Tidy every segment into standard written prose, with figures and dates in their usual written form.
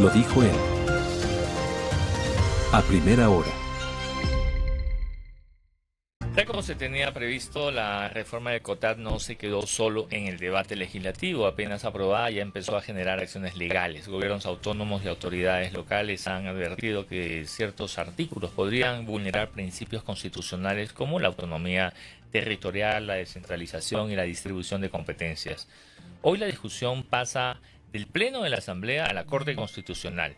Lo dijo él. A primera hora. Tal como se tenía previsto, la reforma del COTAD no se quedó solo en el debate legislativo. Apenas aprobada, ya empezó a generar acciones legales. Gobiernos autónomos y autoridades locales han advertido que ciertos artículos podrían vulnerar principios constitucionales como la autonomía territorial, la descentralización y la distribución de competencias. Hoy la discusión pasa del Pleno de la Asamblea a la Corte Constitucional.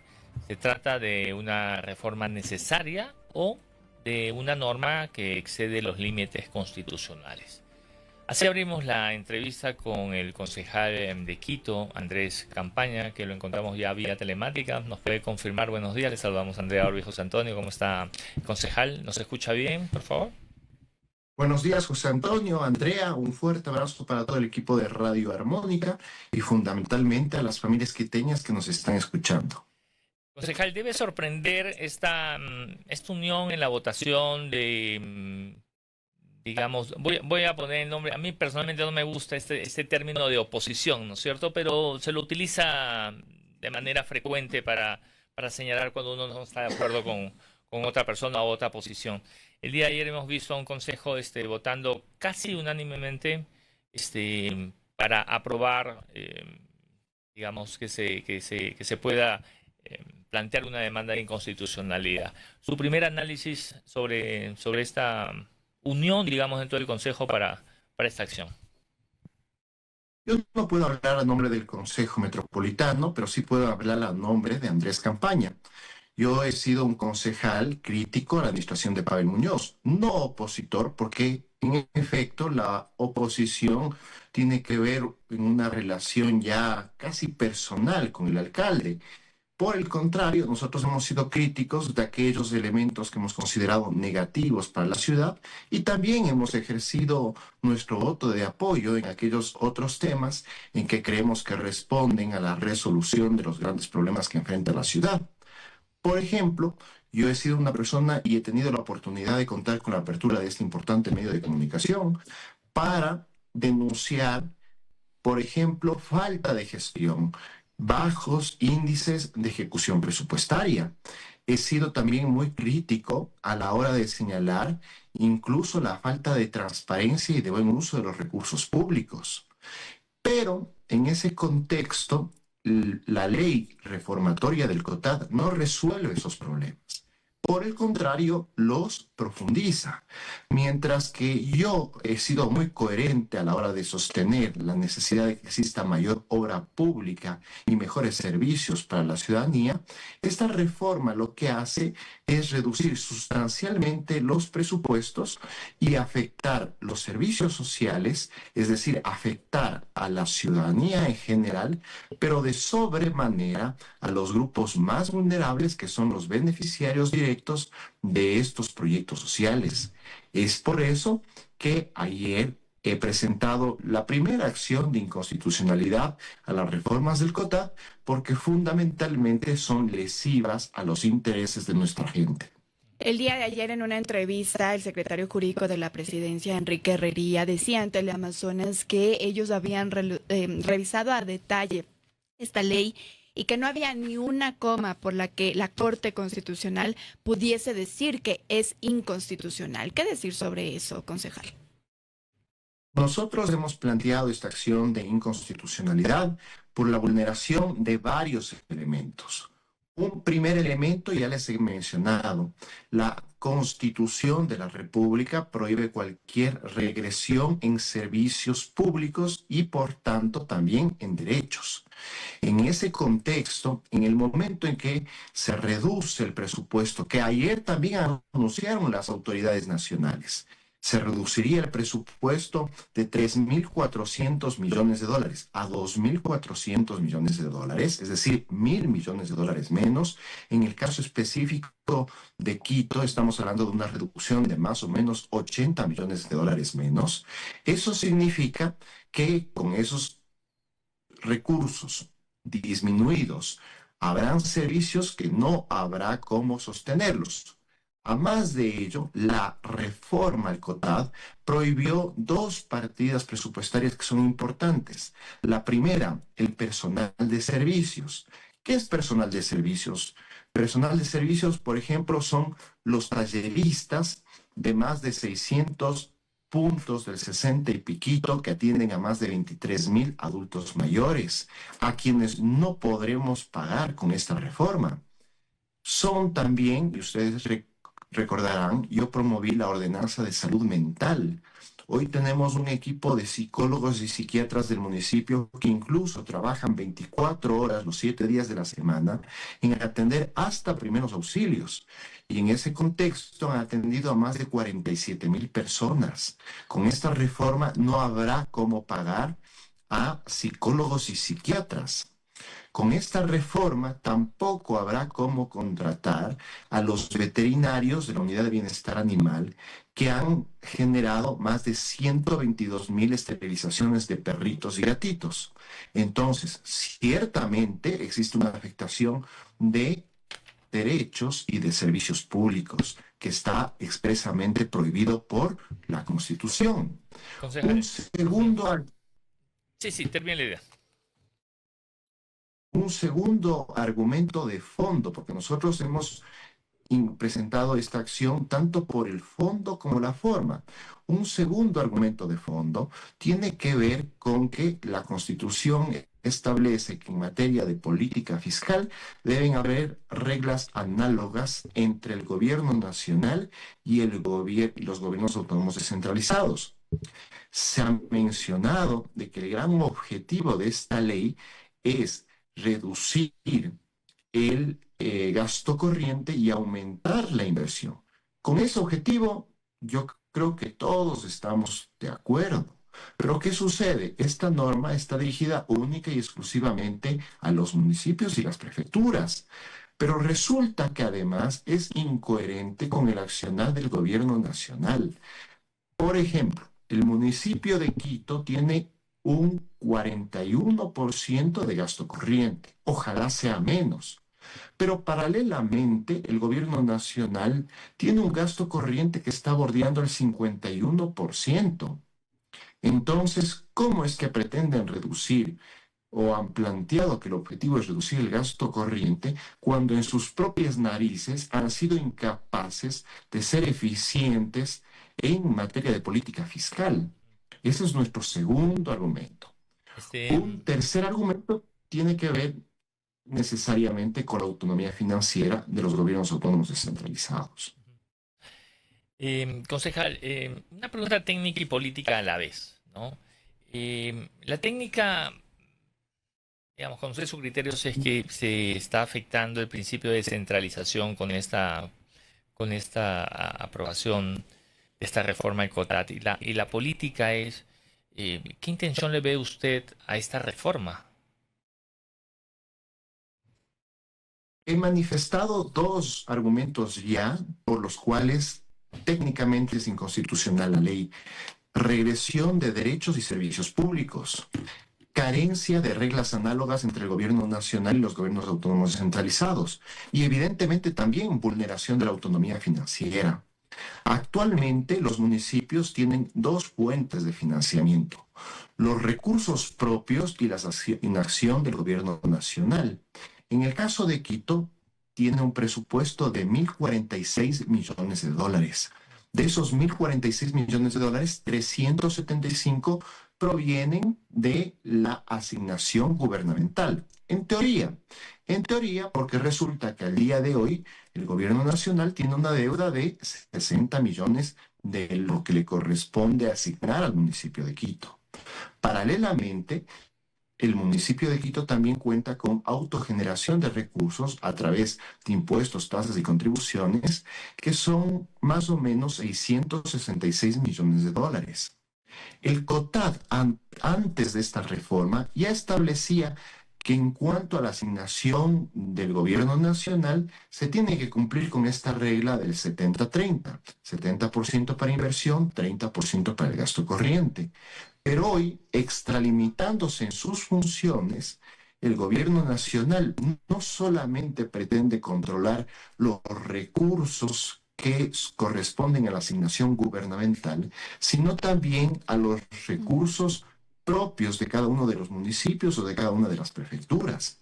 ¿Se trata de una reforma necesaria o de una norma que excede los límites constitucionales? Así abrimos la entrevista con el concejal de Quito, Andrés Campaña, que lo encontramos ya vía telemática. Nos puede confirmar. Buenos días, le saludamos a Andrea Orbi. José Antonio, ¿cómo está, concejal? ¿Nos escucha bien, por favor? Buenos días, José Antonio, Andrea, un fuerte abrazo para todo el equipo de Radio Armónica y fundamentalmente a las familias quiteñas que nos están escuchando. Concejal, debe sorprender esta unión en la votación de, digamos, voy a poner el nombre. A mí personalmente no me gusta este término de oposición, ¿no es cierto? Pero se lo utiliza de manera frecuente para señalar cuando uno no está de acuerdo con otra persona o otra posición. El día de ayer hemos visto a un consejo votando casi unánimemente para aprobar, digamos, que se pueda plantear una demanda de inconstitucionalidad. Su primer análisis sobre esta unión, digamos, dentro del Consejo para esta acción. Yo no puedo hablar a nombre del Consejo Metropolitano, pero sí puedo hablar a nombre de Andrés Campaña. Yo he sido un concejal crítico a la administración de Pavel Muñoz, no opositor, porque en efecto la oposición tiene que ver en una relación ya casi personal con el alcalde. Por el contrario, nosotros hemos sido críticos de aquellos elementos que hemos considerado negativos para la ciudad y también hemos ejercido nuestro voto de apoyo en aquellos otros temas en que creemos que responden a la resolución de los grandes problemas que enfrenta la ciudad. Por ejemplo, yo he sido una persona y he tenido la oportunidad de contar con la apertura de este importante medio de comunicación para denunciar, por ejemplo, falta de gestión, bajos índices de ejecución presupuestaria. He sido también muy crítico a la hora de señalar incluso la falta de transparencia y de buen uso de los recursos públicos. Pero en ese contexto, la ley reformatoria del COTAD no resuelve esos problemas. Por el contrario, los profundiza. Mientras que yo he sido muy coherente a la hora de sostener la necesidad de que exista mayor obra pública y mejores servicios para la ciudadanía, esta reforma lo que hace es reducir sustancialmente los presupuestos y afectar los servicios sociales, es decir, afectar a la ciudadanía en general, pero de sobremanera a los grupos más vulnerables que son los beneficiarios directos de estos proyectos sociales. Es por eso que ayer he presentado la primera acción de inconstitucionalidad a las reformas del COTAD porque fundamentalmente son lesivas a los intereses de nuestra gente. El día de ayer, en una entrevista, el secretario jurídico de la presidencia, Enrique Herrería, decía ante Teleamazonas que ellos habían revisado a detalle esta ley y que no había ni una coma por la que la Corte Constitucional pudiese decir que es inconstitucional. ¿Qué decir sobre eso, concejal? Nosotros hemos planteado esta acción de inconstitucionalidad por la vulneración de varios elementos. Un primer elemento ya les he mencionado, la Constitución de la República prohíbe cualquier regresión en servicios públicos y por tanto también en derechos. En ese contexto, en el momento en que se reduce el presupuesto, que ayer también anunciaron las autoridades nacionales, se reduciría el presupuesto de 3.400 millones de dólares a 2.400 millones de dólares, es decir, 1.000 millones de dólares menos. En el caso específico de Quito, estamos hablando de una reducción de más o menos 80 millones de dólares menos. Eso significa que con esos recursos disminuidos habrán servicios que no habrá cómo sostenerlos. A más de ello, la reforma al COTAD prohibió dos partidas presupuestarias que son importantes. La primera, el personal de servicios, ¿Qué es personal de servicios? Personal de servicios, por ejemplo, son los talleristas de más de 600 puntos del 60 y piquito que atienden a más de 23,000 adultos mayores, a quienes no podremos pagar con esta reforma. Son también, y ustedes recordarán, yo promoví la ordenanza de salud mental. Hoy tenemos un equipo de psicólogos y psiquiatras del municipio que incluso trabajan 24 horas los 7 días de la semana en atender hasta primeros auxilios. Y en ese contexto han atendido a más de 47,000 personas. Con esta reforma no habrá cómo pagar a psicólogos y psiquiatras. Con esta reforma tampoco habrá cómo contratar a los veterinarios de la Unidad de Bienestar Animal que han generado más de 122,000 esterilizaciones de perritos y gatitos. Entonces, ciertamente existe una afectación de derechos y de servicios públicos que está expresamente prohibido por la Constitución. Concejal. Sí, termina la idea. Un segundo argumento de fondo, porque nosotros hemos presentado esta acción tanto por el fondo como la forma. Un segundo argumento de fondo tiene que ver con que la Constitución establece que en materia de política fiscal deben haber reglas análogas entre el gobierno nacional y los gobiernos autónomos descentralizados. Se ha mencionado de que el gran objetivo de esta ley es reducir el gasto corriente y aumentar la inversión. Con ese objetivo, yo creo que todos estamos de acuerdo. Pero ¿qué sucede? Esta norma está dirigida única y exclusivamente a los municipios y las prefecturas. Pero resulta que además es incoherente con el accionar del gobierno nacional. Por ejemplo, el municipio de Quito tiene un 41% de gasto corriente. Ojalá sea menos. Pero paralelamente, el gobierno nacional tiene un gasto corriente que está bordeando el 51%. Entonces, ¿cómo es que pretenden reducir o han planteado que el objetivo es reducir el gasto corriente cuando en sus propias narices han sido incapaces de ser eficientes en materia de política fiscal? Ese es nuestro segundo argumento. Un tercer argumento tiene que ver necesariamente con la autonomía financiera de los gobiernos autónomos descentralizados. Concejal, una pregunta técnica y política a la vez, ¿no? La técnica, digamos, conocer sus criterios es que se está afectando el principio de descentralización con esta aprobación de esta reforma del COTAD. Y la política es, ¿qué intención le ve usted a esta reforma? He manifestado dos argumentos ya por los cuales técnicamente es inconstitucional la ley. Regresión de derechos y servicios públicos. Carencia de reglas análogas entre el gobierno nacional y los gobiernos autónomos descentralizados. Y evidentemente también vulneración de la autonomía financiera. Actualmente los municipios tienen dos fuentes de financiamiento: los recursos propios y la inacción del gobierno nacional. En el caso de Quito, tiene un presupuesto de 1.046 millones de dólares. De esos 1.046 millones de dólares, 375 provienen de la asignación gubernamental. En teoría, porque resulta que al día de hoy el gobierno nacional tiene una deuda de 60 millones de lo que le corresponde asignar al municipio de Quito. Paralelamente, el municipio de Quito también cuenta con autogeneración de recursos a través de impuestos, tasas y contribuciones, que son más o menos 666 millones de dólares. El COTAD, antes de esta reforma, ya establecía que en cuanto a la asignación del gobierno nacional, se tiene que cumplir con esta regla del 70-30. 70% para inversión, 30% para el gasto corriente. Pero hoy, extralimitándose en sus funciones, el gobierno nacional no solamente pretende controlar los recursos que corresponden a la asignación gubernamental, sino también a los recursos propios de cada uno de los municipios o de cada una de las prefecturas.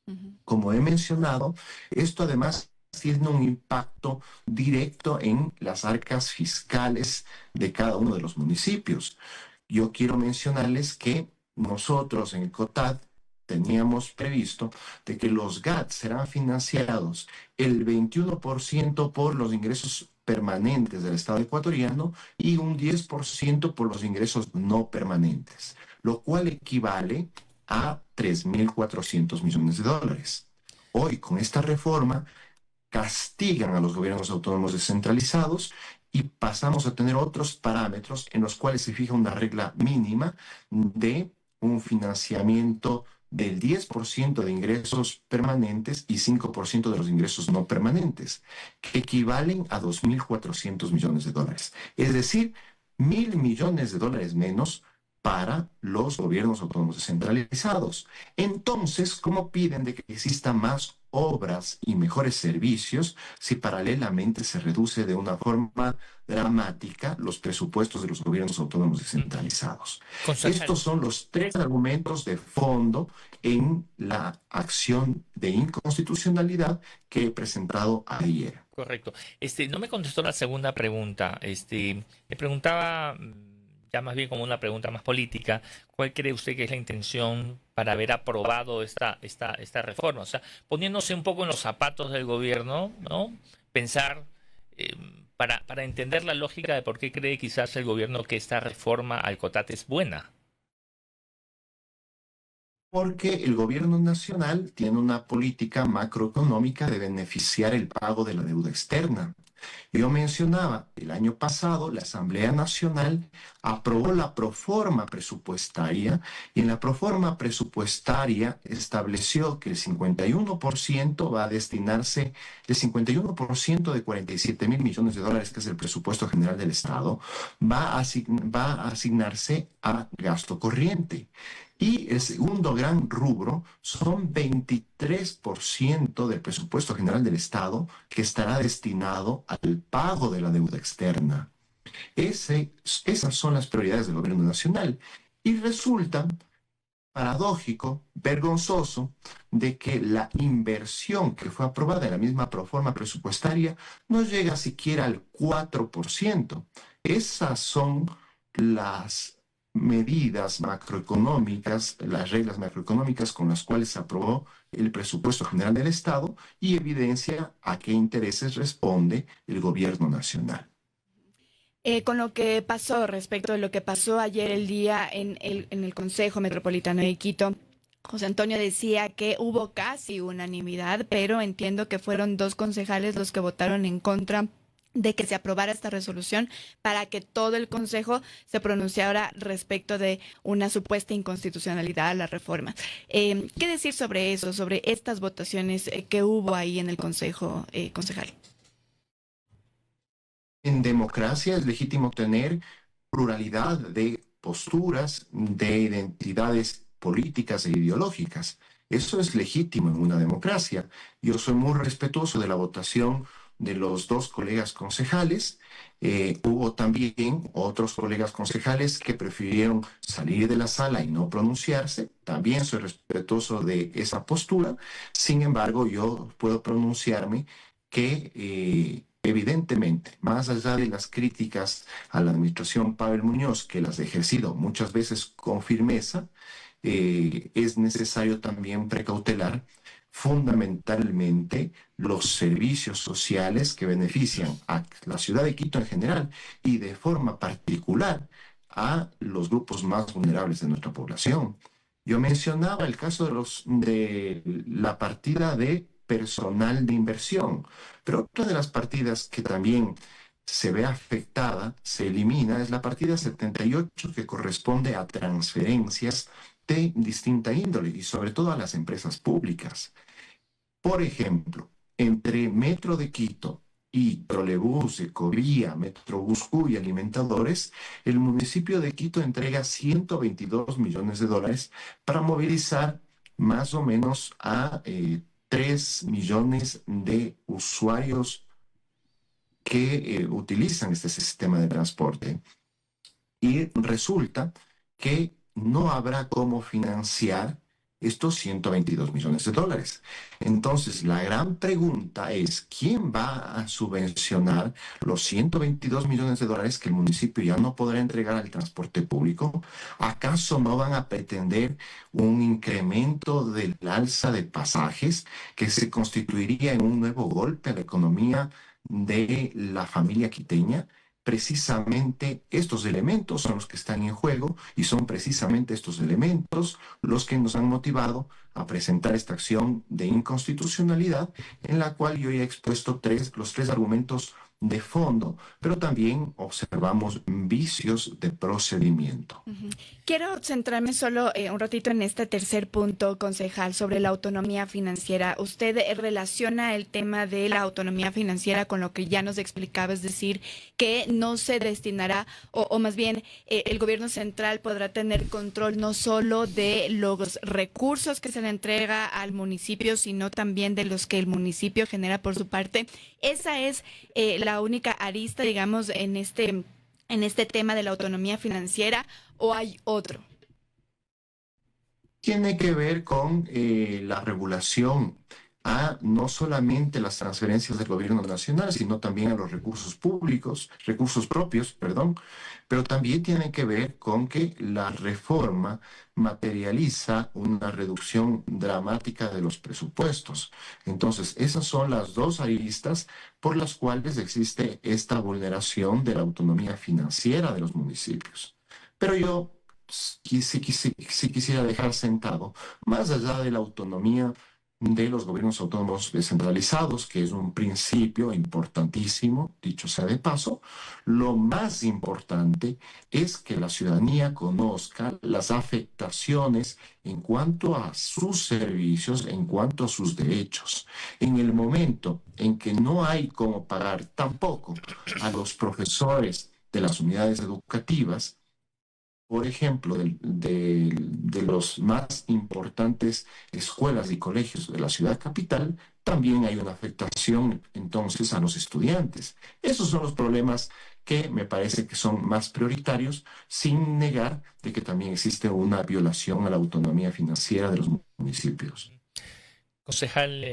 Ujú. Como he mencionado, esto además tiene un impacto directo en las arcas fiscales de cada uno de los municipios. Yo quiero mencionarles que nosotros en el COTAD teníamos previsto de que los GAT serán financiados el 21% por los ingresos permanentes del Estado ecuatoriano y un 10% por los ingresos no permanentes, lo cual equivale a 3.400 millones de dólares. Hoy, con esta reforma, castigan a los gobiernos autónomos descentralizados y pasamos a tener otros parámetros en los cuales se fija una regla mínima de un financiamiento del 10% de ingresos permanentes y 5% de los ingresos no permanentes, que equivalen a 2.400 millones de dólares. Es decir, 1.000 millones de dólares menos para los gobiernos autónomos descentralizados. Entonces, ¿cómo piden de que existan más obras y mejores servicios si paralelamente se reduce de una forma dramática los presupuestos de los gobiernos autónomos descentralizados? Concejal. Estos son los tres argumentos de fondo en la acción de inconstitucionalidad que he presentado ayer. Correcto. No me contestó la segunda pregunta. Le preguntaba, ya más bien como una pregunta más política, ¿cuál cree usted que es la intención para haber aprobado esta reforma? O sea, poniéndose un poco en los zapatos del gobierno, ¿no? Pensar, eh, para entender la lógica de por qué cree quizás el gobierno que esta reforma al COTAT es buena. Porque el gobierno nacional tiene una política macroeconómica de beneficiar el pago de la deuda externa. Yo mencionaba, el año pasado la Asamblea Nacional aprobó la proforma presupuestaria y en la proforma presupuestaria estableció que el 51% va a destinarse, el 51% de 47.000 millones de dólares, que es el presupuesto general del Estado, va a asignarse a gasto corriente. Y el segundo gran rubro son 23% del presupuesto general del Estado que estará destinado al pago de la deuda externa. Esas son las prioridades del gobierno nacional. Y resulta paradójico, vergonzoso, de que la inversión que fue aprobada en la misma proforma presupuestaria no llega siquiera al 4%. Esas son las medidas macroeconómicas, las reglas macroeconómicas con las cuales se aprobó el presupuesto general del Estado y evidencia a qué intereses responde el gobierno nacional. Con lo que pasó respecto de lo que pasó ayer el día en el Consejo Metropolitano de Quito, José Antonio decía que hubo casi unanimidad, pero entiendo que fueron dos concejales los que votaron en contra de que se aprobara esta resolución para que todo el Consejo se pronunciara respecto de una supuesta inconstitucionalidad a la reforma. ¿Qué decir sobre eso, sobre estas votaciones que hubo ahí en el Consejo, concejal? En democracia es legítimo tener pluralidad de posturas, de identidades políticas e ideológicas. Eso es legítimo en una democracia. Yo soy muy respetuoso de la votación de los dos colegas concejales. Hubo también otros colegas concejales que prefirieron salir de la sala y no pronunciarse. También soy respetuoso de esa postura. Sin embargo, yo puedo pronunciarme que evidentemente, más allá de las críticas a la administración Pavel Muñoz, que las he ejercido muchas veces con firmeza, es necesario también precautelar fundamentalmente los servicios sociales que benefician a la ciudad de Quito en general y de forma particular a los grupos más vulnerables de nuestra población. Yo mencionaba el caso de la partida de personal de inversión, pero otra de las partidas que también se ve afectada, se elimina, es la partida 78 que corresponde a transferencias de distinta índole y sobre todo a las empresas públicas. Por ejemplo, entre Metro de Quito y Trolebús, Ecovía, Metrobús y Alimentadores, el municipio de Quito entrega 122 millones de dólares para movilizar más o menos a 3 millones de usuarios que utilizan este sistema de transporte. Y resulta que no habrá cómo financiar estos 122 millones de dólares. Entonces, la gran pregunta es, ¿quién va a subvencionar los 122 millones de dólares que el municipio ya no podrá entregar al transporte público? ¿Acaso no van a pretender un incremento del alza de pasajes que se constituiría en un nuevo golpe a la economía de la familia quiteña? Precisamente estos elementos son los que están en juego y son precisamente estos elementos los que nos han motivado a presentar esta acción de inconstitucionalidad, en la cual yo ya he expuesto los tres argumentos de fondo, pero también observamos vicios de procedimiento. Quiero centrarme solo un ratito en este tercer punto, concejal, sobre la autonomía financiera. Usted relaciona el tema de la autonomía financiera con lo que ya nos explicaba, es decir, que no se destinará, o más bien el gobierno central podrá tener control no solo de los recursos que se le entrega al municipio, sino también de los que el municipio genera por su parte. Esa es la única arista, digamos, en este tema de la autonomía financiera, ¿o hay otro? Tiene que ver con la regulación a no solamente las transferencias del gobierno nacional, sino también a los recursos públicos, recursos propios, perdón, pero también tiene que ver con que la reforma materializa una reducción dramática de los presupuestos. Entonces, esas son las dos aristas por las cuales existe esta vulneración de la autonomía financiera de los municipios. Pero yo sí quisiera dejar sentado, más allá de la autonomía de los gobiernos autónomos descentralizados, que es un principio importantísimo, dicho sea de paso, lo más importante es que la ciudadanía conozca las afectaciones en cuanto a sus servicios, en cuanto a sus derechos. En el momento en que no hay cómo pagar tampoco a los profesores de las unidades educativas, por ejemplo, de los más importantes escuelas y colegios de la ciudad capital, también hay una afectación entonces a los estudiantes. Esos son los problemas que me parece que son más prioritarios, sin negar de que también existe una violación a la autonomía financiera de los municipios. Concejal,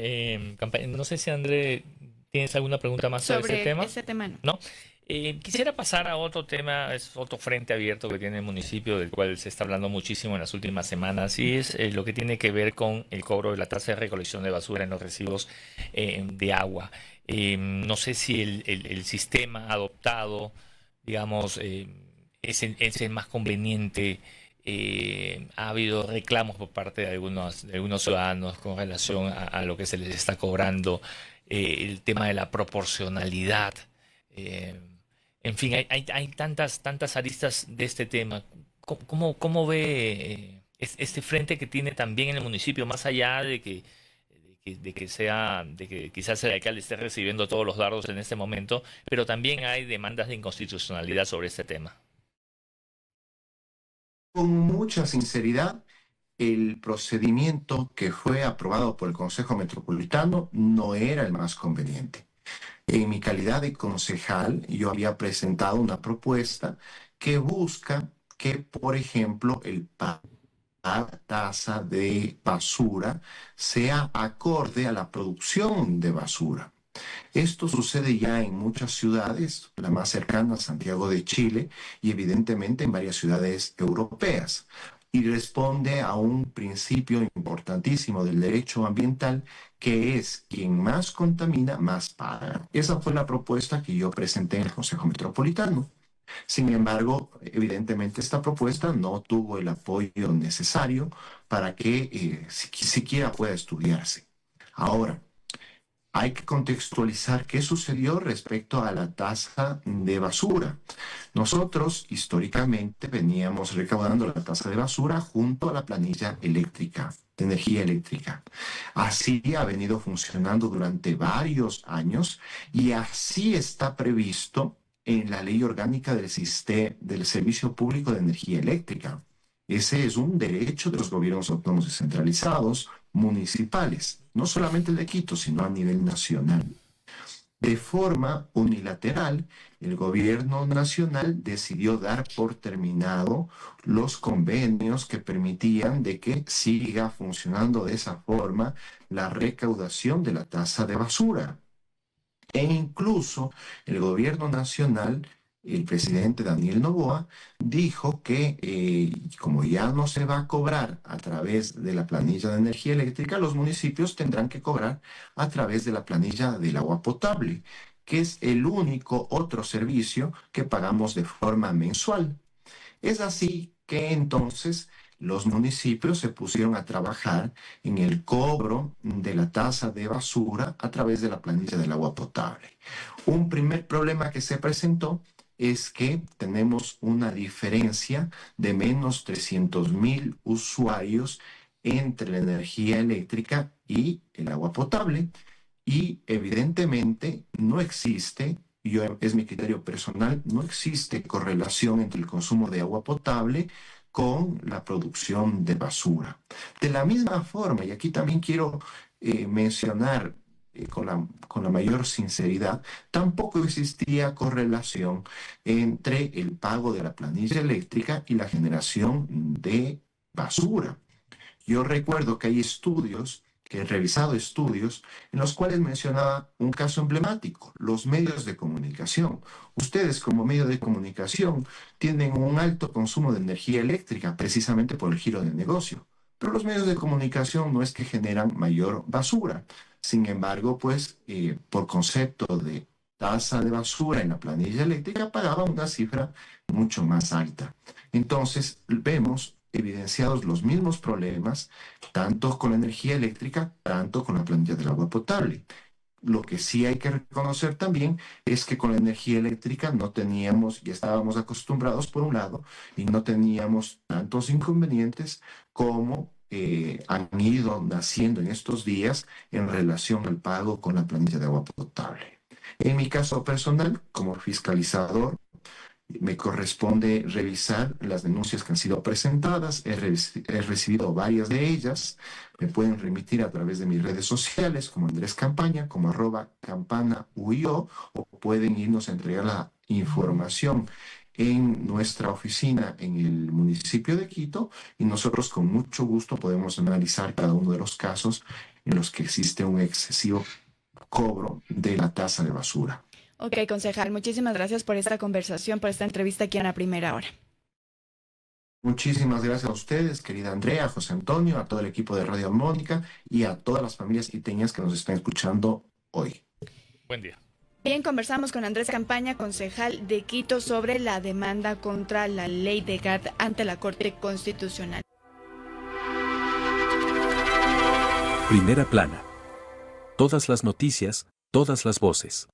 no sé si André, ¿tienes alguna pregunta más sobre ese tema? Sobre ese tema no. ¿No? Quisiera pasar a otro tema, es otro frente abierto que tiene el municipio, del cual se está hablando muchísimo en las últimas semanas, y es lo que tiene que ver con el cobro de la tasa de recolección de basura en los residuos de agua. No sé si el sistema adoptado, digamos, es el más conveniente. Ha habido reclamos por parte de algunos ciudadanos con relación a lo que se les está cobrando, el tema de la proporcionalidad. En fin, hay tantas aristas de este tema. ¿Cómo ve este frente que tiene también en el municipio, más allá de que quizás el alcalde esté recibiendo todos los dardos en este momento, pero también hay demandas de inconstitucionalidad sobre este tema? Con mucha sinceridad, el procedimiento que fue aprobado por el Consejo Metropolitano no era el más conveniente. En mi calidad de concejal, yo había presentado una propuesta que busca que, por ejemplo, la tasa de basura sea acorde a la producción de basura. Esto sucede ya en muchas ciudades, la más cercana, Santiago de Chile, y evidentemente en varias ciudades europeas, y responde a un principio importantísimo del derecho ambiental, que es quien más contamina, más paga. Esa fue la propuesta que yo presenté en el Consejo Metropolitano. Sin embargo, evidentemente esta propuesta no tuvo el apoyo necesario para que siquiera pueda estudiarse. Ahora, hay que contextualizar qué sucedió respecto a la tasa de basura. Nosotros históricamente veníamos recaudando la tasa de basura junto a la planilla eléctrica, de energía eléctrica. Así ha venido funcionando durante varios años y así está previsto en la Ley Orgánica del Servicio Público de Energía Eléctrica. Ese es un derecho de los gobiernos autónomos descentralizados municipales, no solamente el de Quito, sino a nivel nacional. De forma unilateral, el gobierno nacional decidió dar por terminado los convenios que permitían de que siga funcionando de esa forma la recaudación de la tasa de basura. E incluso el gobierno nacional, el presidente Daniel Noboa, dijo que como ya no se va a cobrar a través de la planilla de energía eléctrica, los municipios tendrán que cobrar a través de la planilla del agua potable, que es el único otro servicio que pagamos de forma mensual. Es así que entonces los municipios se pusieron a trabajar en el cobro de la tasa de basura a través de la planilla del agua potable. Un primer problema que se presentó es que tenemos una diferencia de menos 300.000 usuarios entre la energía eléctrica y el agua potable. Y evidentemente no existe, es mi criterio personal, no existe correlación entre el consumo de agua potable con la producción de basura. De la misma forma, y aquí también quiero mencionar con la mayor sinceridad, tampoco existía correlación entre el pago de la planilla eléctrica y la generación de basura. Yo recuerdo que hay estudios, que he revisado estudios, en los cuales mencionaba un caso emblemático, los medios de comunicación. Ustedes como medio de comunicación tienen un alto consumo de energía eléctrica precisamente por el giro del negocio. Pero los medios de comunicación no es que generan mayor basura. Sin embargo, pues por concepto de tasa de basura en la planilla eléctrica pagaba una cifra mucho más alta. Entonces vemos evidenciados los mismos problemas, tanto con la energía eléctrica, tanto con la planilla del agua potable. Lo que sí hay que reconocer también es que con la energía eléctrica no teníamos, ya estábamos acostumbrados por un lado, y no teníamos tantos inconvenientes como han ido naciendo en estos días en relación al pago con la planilla de agua potable. En mi caso personal, como fiscalizador, me corresponde revisar las denuncias que han sido presentadas. He recibido varias de ellas. Me pueden remitir a través de mis redes sociales como Andrés Campaña, como @campana_uio, o pueden irnos a entregar la información en nuestra oficina en el municipio de Quito y nosotros con mucho gusto podemos analizar cada uno de los casos en los que existe un excesivo cobro de la tasa de basura. Ok, concejal, muchísimas gracias por esta conversación, por esta entrevista aquí en La Primera Hora. Muchísimas gracias a ustedes, querida Andrea, José Antonio, a todo el equipo de Radio Mónica y a todas las familias quiteñas que nos están escuchando hoy. Buen día. Bien, conversamos con Andrés Campaña, concejal de Quito, sobre la demanda contra la ley de GAT ante la Corte Constitucional. Primera plana. Todas las noticias, todas las voces.